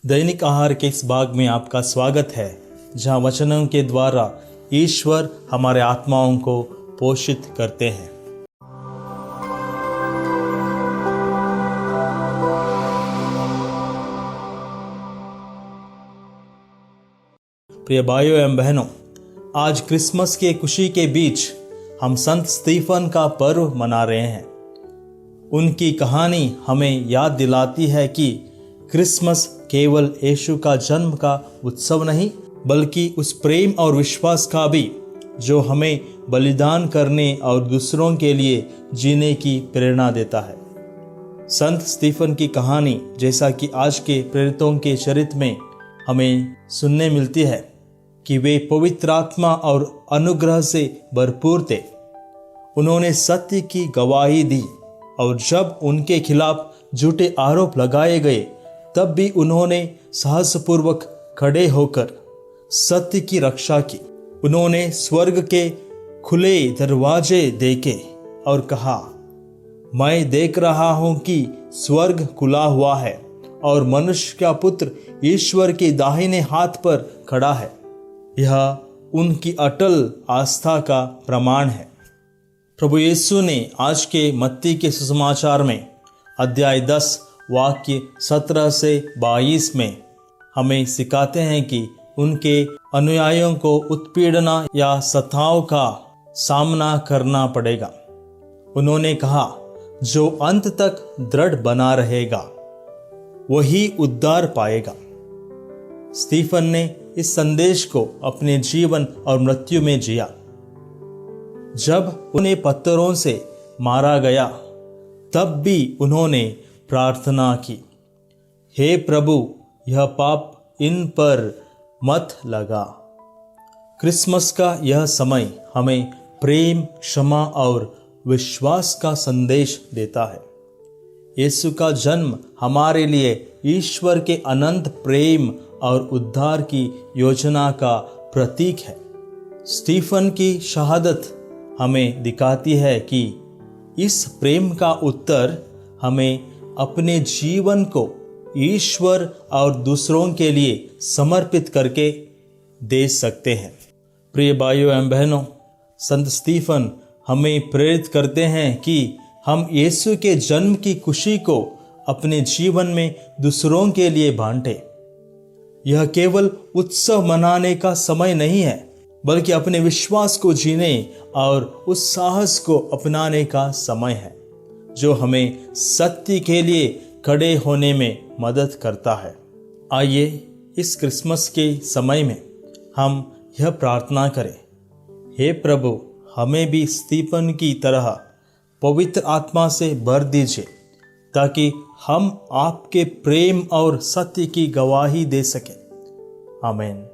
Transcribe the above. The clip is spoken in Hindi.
दैनिक आहार के इस भाग में आपका स्वागत है, जहां वचनों के द्वारा ईश्वर हमारे आत्माओं को पोषित करते हैं। प्रिय भाइयों एवं बहनों, आज क्रिसमस के खुशी के बीच हम संत स्टीफन का पर्व मना रहे हैं। उनकी कहानी हमें याद दिलाती है कि क्रिसमस केवल यीशु का जन्म का उत्सव नहीं, बल्कि उस प्रेम और विश्वास का भी जो हमें बलिदान करने और दूसरों के लिए जीने की प्रेरणा देता है। संत स्टीफन की कहानी, जैसा कि आज के प्रेरितों के चरित्र में हमें सुनने मिलती है, कि वे पवित्र आत्मा और अनुग्रह से भरपूर थे। उन्होंने सत्य की गवाही दी और जब उनके खिलाफ झूठे आरोप लगाए गए तब भी उन्होंने साहसपूर्वक खड़े होकर सत्य की रक्षा की। उन्होंने स्वर्ग के खुले दरवाजे देखे और कहा, मैं देख रहा हूं कि स्वर्ग खुला हुआ है और मनुष्य का पुत्र ईश्वर के दाहिने हाथ पर खड़ा है। यह उनकी अटल आस्था का प्रमाण है। प्रभु यीशु ने आज के मत्ती के सुसमाचार में अध्याय 10 वाक्य 17 से 22 में हमें सिखाते हैं कि उनके अनुयायियों को उत्पीड़ना या सताव का सामना करना पड़ेगा। उन्होंने कहा, जो अंत तक दृढ़ बना रहेगा वही उद्धार पाएगा। स्टीफन ने इस संदेश को अपने जीवन और मृत्यु में जिया। जब उन्हें पत्थरों से मारा गया तब भी उन्होंने प्रार्थना की, हे प्रभु, यह पाप इन पर मत लगा। क्रिसमस का यह समय हमें प्रेम, क्षमा और विश्वास का संदेश देता है। यीशु का जन्म हमारे लिए ईश्वर के अनंत प्रेम और उद्धार की योजना का प्रतीक है। स्टीफन की शहादत हमें दिखाती है कि इस प्रेम का उत्तर हमें अपने जीवन को ईश्वर और दूसरों के लिए समर्पित करके दे सकते हैं। प्रिय भाइयों एवं बहनों, संत स्टीफन हमें प्रेरित करते हैं कि हम यीशु के जन्म की खुशी को अपने जीवन में दूसरों के लिए बांटें। यह केवल उत्सव मनाने का समय नहीं है, बल्कि अपने विश्वास को जीने और उस साहस को अपनाने का समय है जो हमें सत्य के लिए खड़े होने में मदद करता है। आइए इस क्रिसमस के समय में हम यह प्रार्थना करें, हे प्रभु, हमें भी स्टीफन की तरह पवित्र आत्मा से भर दीजिए, ताकि हम आपके प्रेम और सत्य की गवाही दे सकें। आमीन।